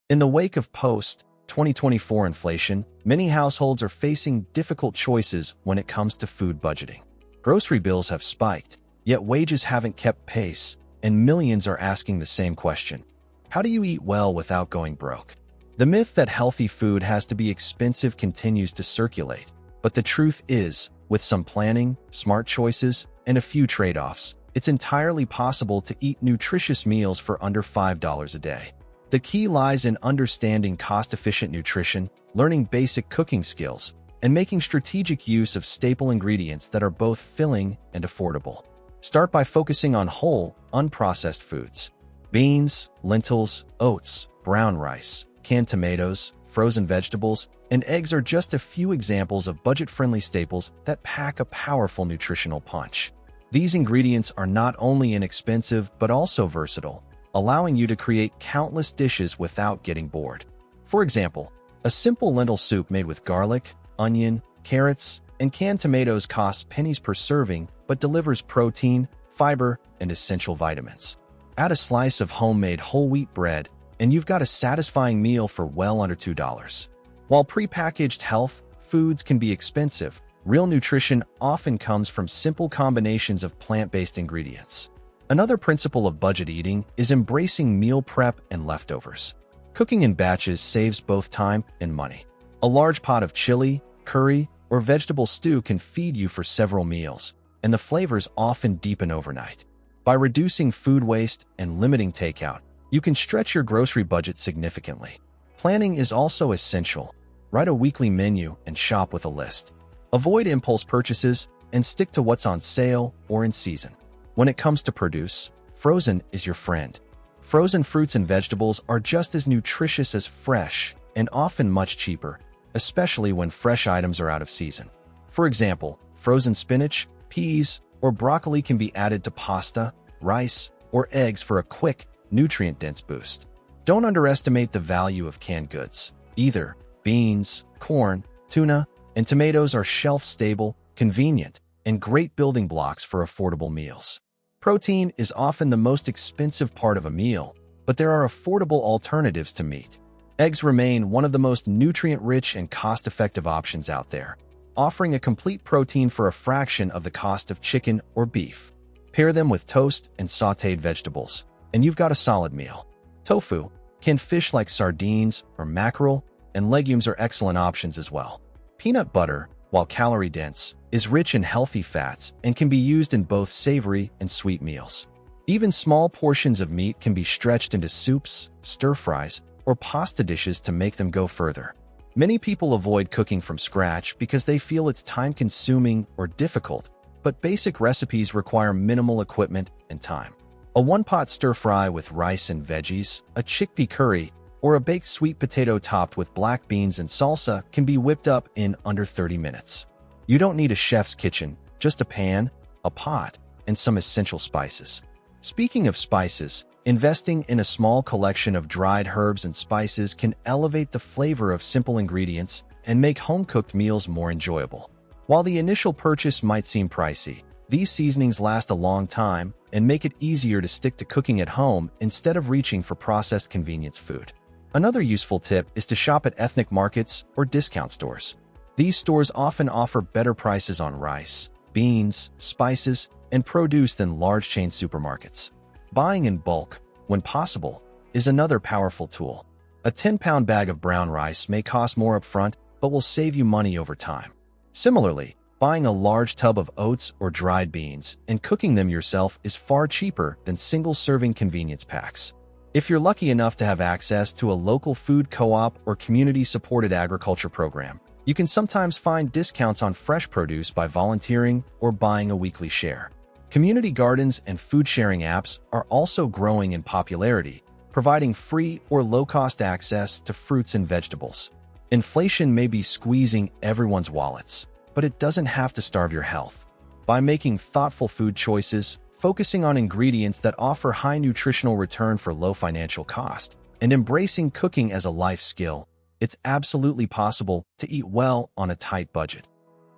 In the wake of post-2024 inflation, many households are facing difficult choices when it comes to food budgeting. Grocery bills have spiked, yet wages haven't kept pace, and millions are asking the same question. How do you eat well without going broke? The myth that healthy food has to be expensive continues to circulate, but the truth is, with some planning, smart choices, and a few trade-offs, it's entirely possible to eat nutritious meals for under $5 a day. The key lies in understanding cost-efficient nutrition, learning basic cooking skills, and making strategic use of staple ingredients that are both filling and affordable. Start by focusing on whole, unprocessed foods. Beans, lentils, oats, brown rice, canned tomatoes, frozen vegetables, and eggs are just a few examples of budget-friendly staples that pack a powerful nutritional punch. These ingredients are not only inexpensive but also versatile, allowing you to create countless dishes without getting bored. For example, a simple lentil soup made with garlic, onion, carrots, and canned tomatoes costs pennies per serving but delivers protein, fiber, and essential vitamins. Add a slice of homemade whole wheat bread, and you've got a satisfying meal for well under $2. While prepackaged health foods can be expensive, real nutrition often comes from simple combinations of plant-based ingredients. Another principle of budget eating is embracing meal prep and leftovers. Cooking in batches saves both time and money. A large pot of chili, curry, or vegetable stew can feed you for several meals, and the flavors often deepen overnight. By reducing food waste and limiting takeout, you can stretch your grocery budget significantly. Planning is also essential. Write a weekly menu and shop with a list. Avoid impulse purchases and stick to what's on sale or in season. When it comes to produce, frozen is your friend. Frozen fruits and vegetables are just as nutritious as fresh and often much cheaper, especially when fresh items are out of season. For example, frozen spinach, peas, or broccoli can be added to pasta, rice, or eggs for a quick, nutrient-dense boost. Don't underestimate the value of canned goods. Either beans, corn, tuna, and tomatoes are shelf-stable, convenient, and great building blocks for affordable meals. Protein is often the most expensive part of a meal, but there are affordable alternatives to meat. Eggs remain one of the most nutrient-rich and cost-effective options out there, offering a complete protein for a fraction of the cost of chicken or beef. Pair them with toast and sautéed vegetables, and you've got a solid meal. Tofu, canned fish like sardines or mackerel, and legumes are excellent options as well. Peanut butter, while calorie-dense, is rich in healthy fats and can be used in both savory and sweet meals. Even small portions of meat can be stretched into soups, stir-fries, or pasta dishes to make them go further. Many people avoid cooking from scratch because they feel it's time-consuming or difficult, but basic recipes require minimal equipment and time. A one-pot stir-fry with rice and veggies, a chickpea curry, or a baked sweet potato topped with black beans and salsa can be whipped up in under 30 minutes. You don't need a chef's kitchen, just a pan, a pot, and some essential spices. Speaking of spices, investing in a small collection of dried herbs and spices can elevate the flavor of simple ingredients and make home-cooked meals more enjoyable. While the initial purchase might seem pricey, these seasonings last a long time and make it easier to stick to cooking at home instead of reaching for processed convenience food. Another useful tip is to shop at ethnic markets or discount stores. These stores often offer better prices on rice, beans, spices, and produce than large chain supermarkets. Buying in bulk, when possible, is another powerful tool. A 10-pound bag of brown rice may cost more upfront, but will save you money over time. Similarly, buying a large tub of oats or dried beans and cooking them yourself is far cheaper than single-serving convenience packs. If you're lucky enough to have access to a local food co-op or community-supported agriculture program, you can sometimes find discounts on fresh produce by volunteering or buying a weekly share. Community gardens and food-sharing apps are also growing in popularity, providing free or low-cost access to fruits and vegetables. Inflation may be squeezing everyone's wallets, but it doesn't have to starve your health. By making thoughtful food choices, focusing on ingredients that offer high nutritional return for low financial cost, and embracing cooking as a life skill, it's absolutely possible to eat well on a tight budget,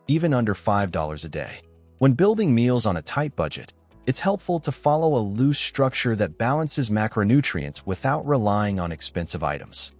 even under $5 a day. When building meals on a tight budget, it's helpful to follow a loose structure that balances macronutrients without relying on expensive items.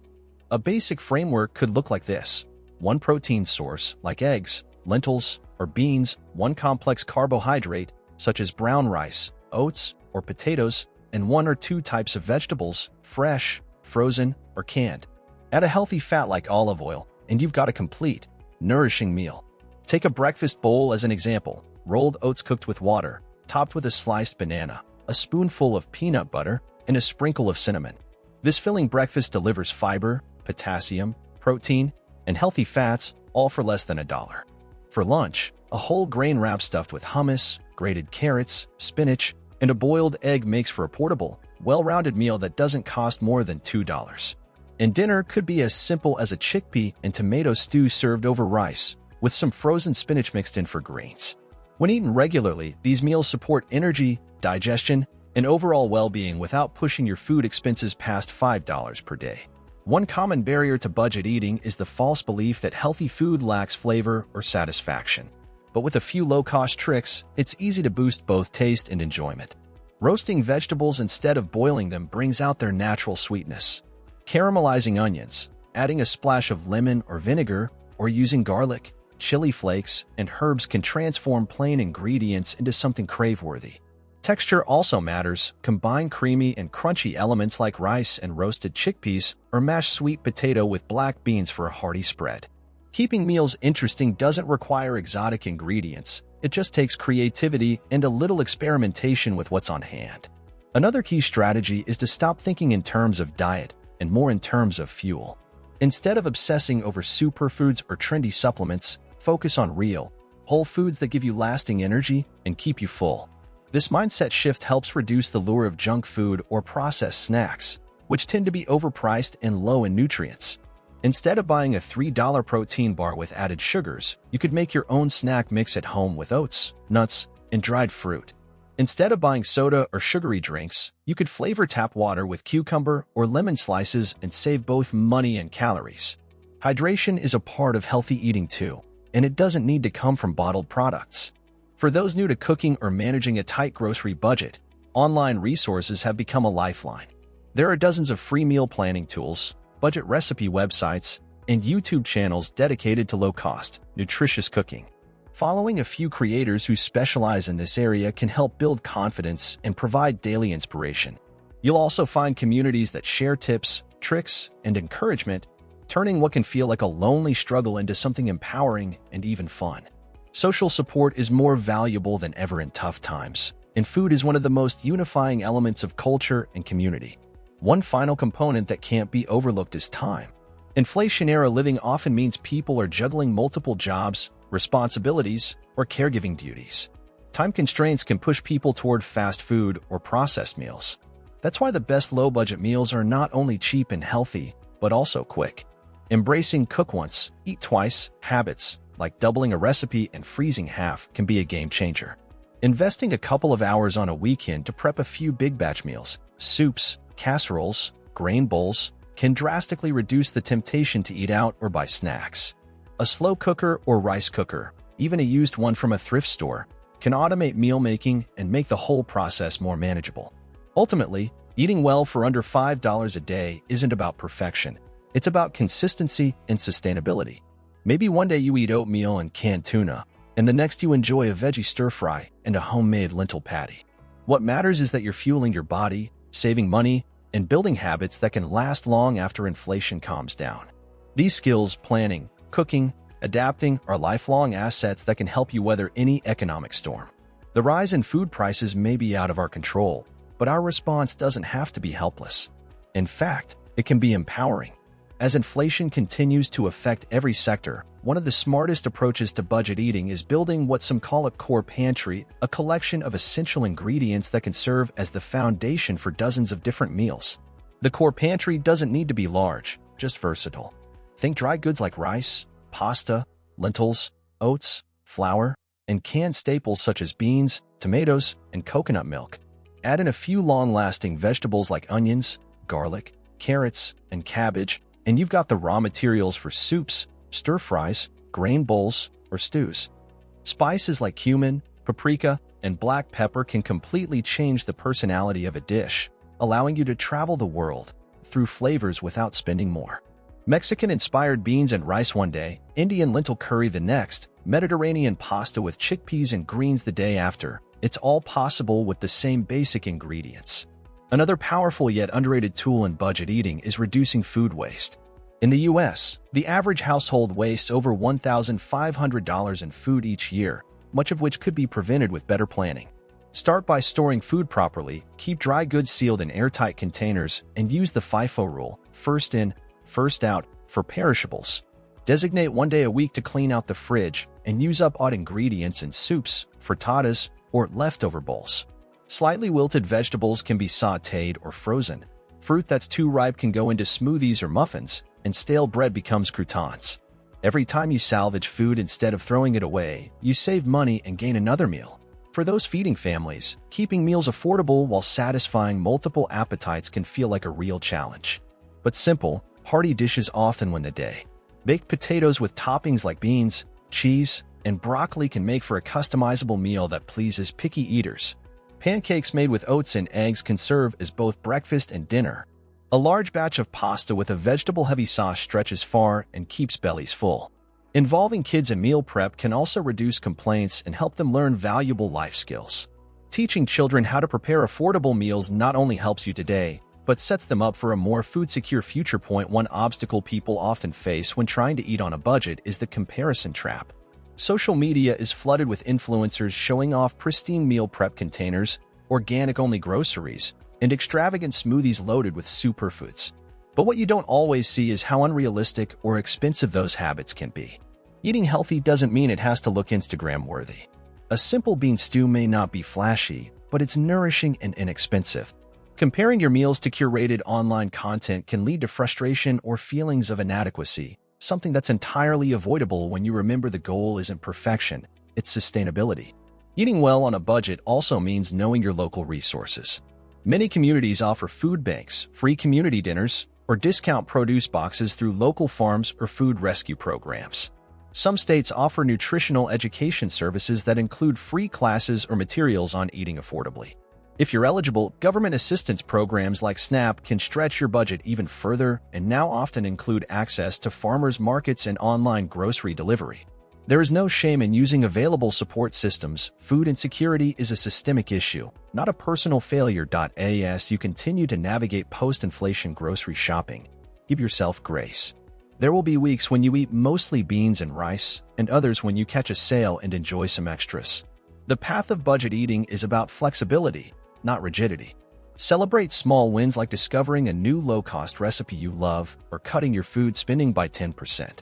A basic framework could look like this: one protein source, like eggs, lentils, or beans, one complex carbohydrate, such as brown rice, oats, or potatoes, and one or two types of vegetables, fresh, frozen, or canned. Add a healthy fat like olive oil, and you've got a complete, nourishing meal. Take a breakfast bowl as an example: rolled oats cooked with water, topped with a sliced banana, a spoonful of peanut butter, and a sprinkle of cinnamon. This filling breakfast delivers fiber, potassium, protein, and healthy fats, all for less than $1. For lunch, a whole grain wrap stuffed with hummus, grated carrots, spinach, and a boiled egg makes for a portable, well-rounded meal that doesn't cost more than $2. And dinner could be as simple as a chickpea and tomato stew served over rice, with some frozen spinach mixed in for greens. When eaten regularly, these meals support energy, digestion, and overall well-being without pushing your food expenses past $5 per day. One common barrier to budget eating is the false belief that healthy food lacks flavor or satisfaction. But with a few low-cost tricks, it's easy to boost both taste and enjoyment. Roasting vegetables instead of boiling them brings out their natural sweetness. Caramelizing onions, adding a splash of lemon or vinegar, or using garlic, chili flakes, and herbs can transform plain ingredients into something crave-worthy. Texture also matters. Combine creamy and crunchy elements like rice and roasted chickpeas, or mash sweet potato with black beans for a hearty spread. Keeping meals interesting doesn't require exotic ingredients. It just takes creativity and a little experimentation with what's on hand. Another key strategy is to stop thinking in terms of diet and more in terms of fuel. Instead of obsessing over superfoods or trendy supplements, focus on real, whole foods that give you lasting energy and keep you full. This mindset shift helps reduce the lure of junk food or processed snacks, which tend to be overpriced and low in nutrients. Instead of buying a $3 protein bar with added sugars, you could make your own snack mix at home with oats, nuts, and dried fruit. Instead of buying soda or sugary drinks, you could flavor tap water with cucumber or lemon slices and save both money and calories. Hydration is a part of healthy eating too, and it doesn't need to come from bottled products. For those new to cooking or managing a tight grocery budget, online resources have become a lifeline. There are dozens of free meal planning tools, budget recipe websites, and YouTube channels dedicated to low-cost, nutritious cooking. Following a few creators who specialize in this area can help build confidence and provide daily inspiration. You'll also find communities that share tips, tricks, and encouragement, turning what can feel like a lonely struggle into something empowering and even fun. Social support is more valuable than ever in tough times, and food is one of the most unifying elements of culture and community. One final component that can't be overlooked is time. Inflation-era living often means people are juggling multiple jobs, responsibilities, or caregiving duties. Time constraints can push people toward fast food or processed meals. That's why the best low-budget meals are not only cheap and healthy, but also quick. Embracing cook once, eat twice habits, like doubling a recipe and freezing half, can be a game changer. Investing a couple of hours on a weekend to prep a few big batch meals, soups, casseroles, grain bowls, can drastically reduce the temptation to eat out or buy snacks. A slow cooker or rice cooker, even a used one from a thrift store, can automate meal making and make the whole process more manageable. Ultimately, eating well for under $5 a day isn't about perfection. It's about consistency and sustainability. Maybe one day you eat oatmeal and canned tuna, and the next you enjoy a veggie stir-fry and a homemade lentil patty. What matters is that you're fueling your body, saving money, and building habits that can last long after inflation calms down. These skills, planning, cooking, adapting, are lifelong assets that can help you weather any economic storm. The rise in food prices may be out of our control, but our response doesn't have to be helpless. In fact, it can be empowering. As inflation continues to affect every sector, one of the smartest approaches to budget eating is building what some call a core pantry, a collection of essential ingredients that can serve as the foundation for dozens of different meals. The core pantry doesn't need to be large, just versatile. Think dry goods like rice, pasta, lentils, oats, flour, and canned staples such as beans, tomatoes, and coconut milk. Add in a few long-lasting vegetables like onions, garlic, carrots, and cabbage, and you've got the raw materials for soups, stir-fries, grain bowls, or stews. Spices like cumin, paprika, and black pepper can completely change the personality of a dish, allowing you to travel the world through flavors without spending more. Mexican-inspired beans and rice one day, Indian lentil curry the next, Mediterranean pasta with chickpeas and greens the day after. It's all possible with the same basic ingredients. Another powerful yet underrated tool in budget eating is reducing food waste. In the US, the average household wastes over $1,500 in food each year, much of which could be prevented with better planning. Start by storing food properly, keep dry goods sealed in airtight containers, and use the FIFO rule, first in, first out, for perishables. Designate one day a week to clean out the fridge and use up odd ingredients in soups, frittatas, or leftover bowls. Slightly wilted vegetables can be sautéed or frozen. Fruit that's too ripe can go into smoothies or muffins, and stale bread becomes croutons. Every time you salvage food instead of throwing it away, you save money and gain another meal. For those feeding families, keeping meals affordable while satisfying multiple appetites can feel like a real challenge. But simple, hearty dishes often win the day. Baked potatoes with toppings like beans, cheese, and broccoli can make for a customizable meal that pleases picky eaters. Pancakes made with oats and eggs can serve as both breakfast and dinner. A large batch of pasta with a vegetable-heavy sauce stretches far and keeps bellies full. Involving kids in meal prep can also reduce complaints and help them learn valuable life skills. Teaching children how to prepare affordable meals not only helps you today, but sets them up for a more food-secure future. One obstacle people often face when trying to eat on a budget is the comparison trap. Social media is flooded with influencers showing off pristine meal prep containers, organic-only groceries, and extravagant smoothies loaded with superfoods. But what you don't always see is how unrealistic or expensive those habits can be. Eating healthy doesn't mean it has to look Instagram-worthy. A simple bean stew may not be flashy, but it's nourishing and inexpensive. Comparing your meals to curated online content can lead to frustration or feelings of inadequacy, something that's entirely avoidable when you remember the goal isn't perfection, it's sustainability. Eating well on a budget also means knowing your local resources. Many communities offer food banks, free community dinners, or discount produce boxes through local farms or food rescue programs. Some states offer nutritional education services that include free classes or materials on eating affordably. If you're eligible, government assistance programs like SNAP can stretch your budget even further and now often include access to farmers markets and online grocery delivery. There is no shame in using available support systems. Food insecurity is a systemic issue, not a personal failure. As you continue to navigate post-inflation grocery shopping, give yourself grace. There will be weeks when you eat mostly beans and rice, and others when you catch a sale and enjoy some extras. The path of budget eating is about flexibility, not rigidity. Celebrate small wins like discovering a new low-cost recipe you love or cutting your food spending by 10%.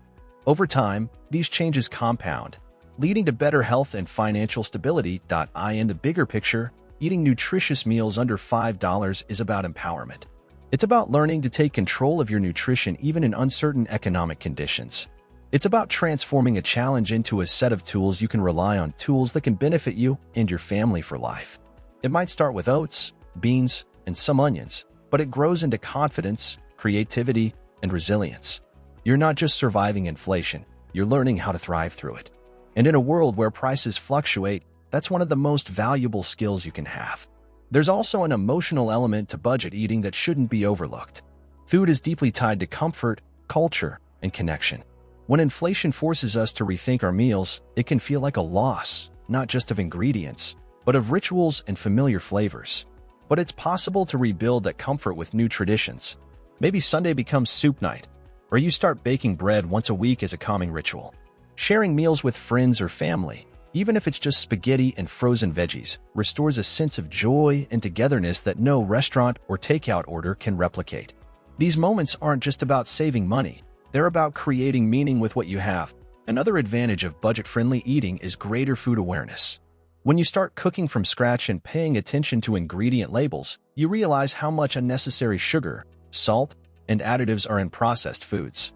Over time, these changes compound, leading to better health and financial stability. In the bigger picture, eating nutritious meals under $5 is about empowerment. It's about learning to take control of your nutrition even in uncertain economic conditions. It's about transforming a challenge into a set of tools you can rely on, tools that can benefit you and your family for life. It might start with oats, beans, and some onions, but it grows into confidence, creativity, and resilience. You're not just surviving inflation, you're learning how to thrive through it. And in a world where prices fluctuate, that's one of the most valuable skills you can have. There's also an emotional element to budget eating that shouldn't be overlooked. Food is deeply tied to comfort, culture, and connection. When inflation forces us to rethink our meals, it can feel like a loss, not just of ingredients, but of rituals and familiar flavors. But it's possible to rebuild that comfort with new traditions. Maybe Sunday becomes soup night, or you start baking bread once a week as a calming ritual. Sharing meals with friends or family, even if it's just spaghetti and frozen veggies, restores a sense of joy and togetherness that no restaurant or takeout order can replicate. These moments aren't just about saving money, they're about creating meaning with what you have. Another advantage of budget-friendly eating is greater food awareness. When you start cooking from scratch and paying attention to ingredient labels, you realize how much unnecessary sugar, salt, and additives are in processed foods.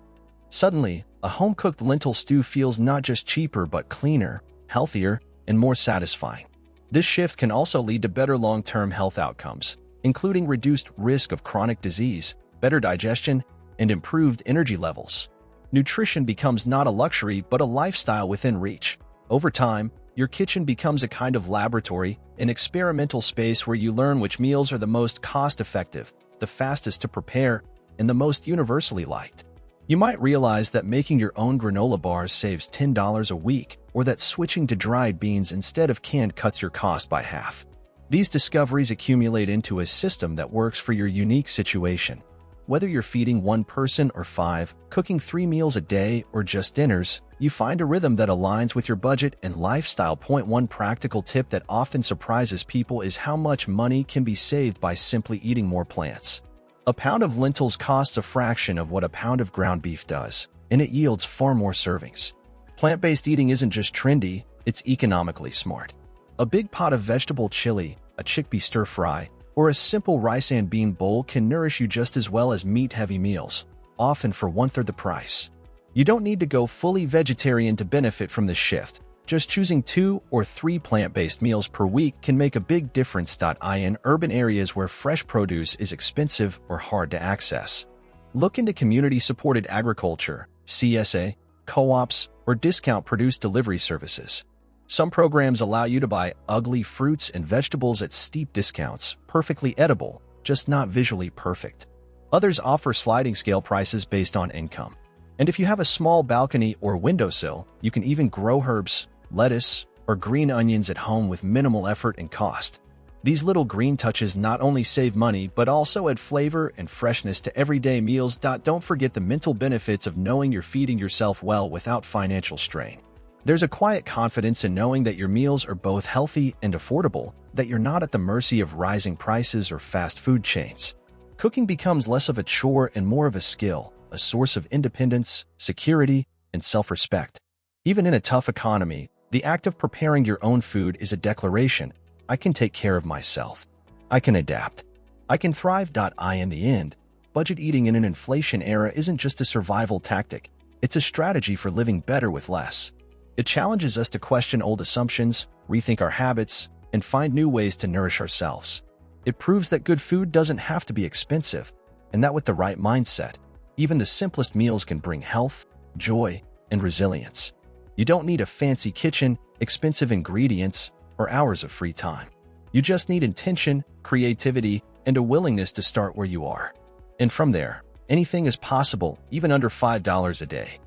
Suddenly, a home-cooked lentil stew feels not just cheaper but cleaner, healthier, and more satisfying. This shift can also lead to better long-term health outcomes, including reduced risk of chronic disease, better digestion, and improved energy levels. Nutrition becomes not a luxury but a lifestyle within reach. Over time, your kitchen becomes a kind of laboratory, an experimental space where you learn which meals are the most cost-effective, the fastest to prepare, and the most universally liked. You might realize that making your own granola bars saves $10 a week, or that switching to dried beans instead of canned cuts your cost by half. These discoveries accumulate into a system that works for your unique situation. Whether you're feeding one person or five, cooking 3 meals a day, or just dinners, you find a rhythm that aligns with your budget and lifestyle. One practical tip that often surprises people is how much money can be saved by simply eating more plants. A pound of lentils costs a fraction of what a pound of ground beef does, and it yields far more servings. Plant-based eating isn't just trendy, it's economically smart. A big pot of vegetable chili, a chickpea stir-fry, or a simple rice and bean bowl can nourish you just as well as meat-heavy meals, often for 1/3 the price. You don't need to go fully vegetarian to benefit from this shift. Just choosing 2 or 3 plant-based meals per week can make a big difference. In urban areas where fresh produce is expensive or hard to access, look into community-supported agriculture, CSA, co-ops, or discount produce delivery services. Some programs allow you to buy ugly fruits and vegetables at steep discounts, perfectly edible, just not visually perfect. Others offer sliding scale prices based on income. And if you have a small balcony or windowsill, you can even grow herbs, lettuce, or green onions at home with minimal effort and cost. These little green touches not only save money but also add flavor and freshness to everyday meals. Don't forget the mental benefits of knowing you're feeding yourself well without financial strain. There's a quiet confidence in knowing that your meals are both healthy and affordable, that you're not at the mercy of rising prices or fast food chains. Cooking becomes less of a chore and more of a skill, a source of independence, security, and self-respect. Even in a tough economy, the act of preparing your own food is a declaration: I can take care of myself. I can adapt. I can thrive. In the end, budget eating in an inflation era isn't just a survival tactic, it's a strategy for living better with less. It challenges us to question old assumptions, rethink our habits, and find new ways to nourish ourselves. It proves that good food doesn't have to be expensive, and that with the right mindset, even the simplest meals can bring health, joy, and resilience. You don't need a fancy kitchen, expensive ingredients, or hours of free time. You just need intention, creativity, and a willingness to start where you are. And from there, anything is possible, even under $5 a day.